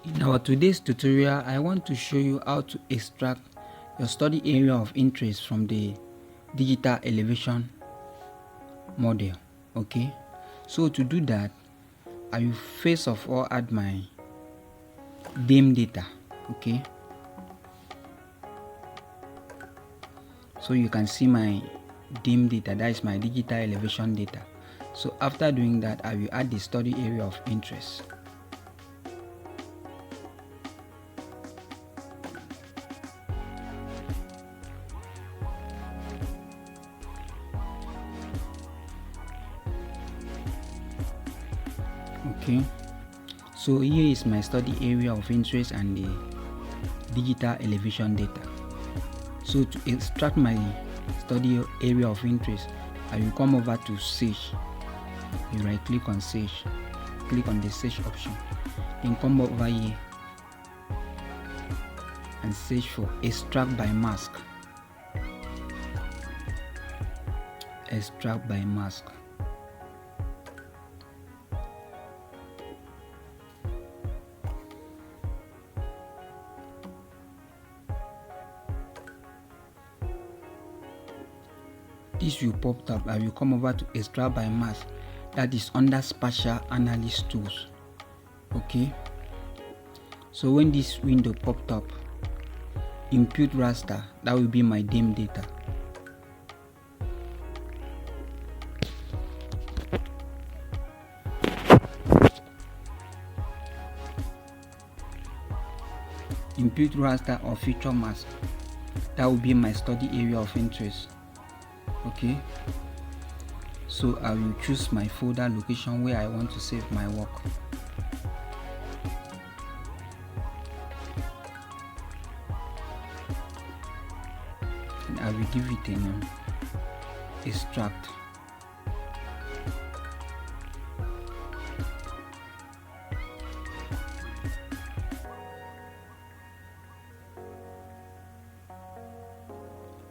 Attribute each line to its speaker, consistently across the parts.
Speaker 1: In our today's tutorial, I want to show you how to extract your study area of interest from the digital elevation model. Okay, so to do that, I will first of all add my DEM data. Okay, so you can see my DEM data, that is my digital elevation data. So after doing that, I will add the study area of interest. Okay, so here is my study area of interest and the digital elevation data. So to extract my study area of interest, I will come over to search. You right click on search, click on the search option, then come over here and search for extract by mask. Extract by mask. This will pop up. I will come over to extract by mask, that is under Spatial analyst tools. Okay, so when this window popped up, impute raster, that will be my DEM data. Impute raster or feature mask, that will be my study area of interest. Okay, so I will choose my folder location where I want to save my work. And I will give it a name, extract.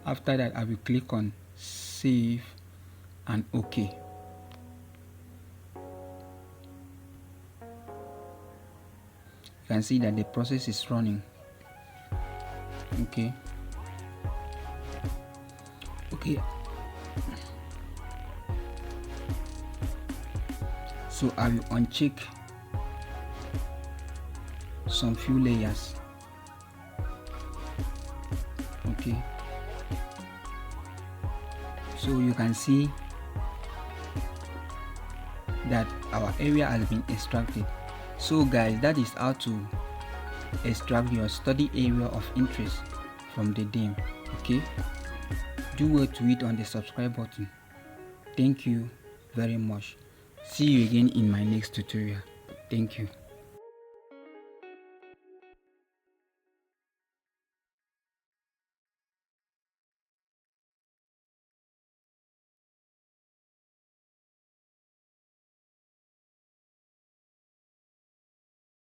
Speaker 1: After that, I will click on save and OK. You can see that the process is running. Okay, so I will uncheck some few layers. Okay, so you can see that our area has been extracted. So guys, that is how to extract your study area of interest from the DEM. Okay, do well to hit on the subscribe button. Thank you very much. See you again in my next tutorial. Thank you.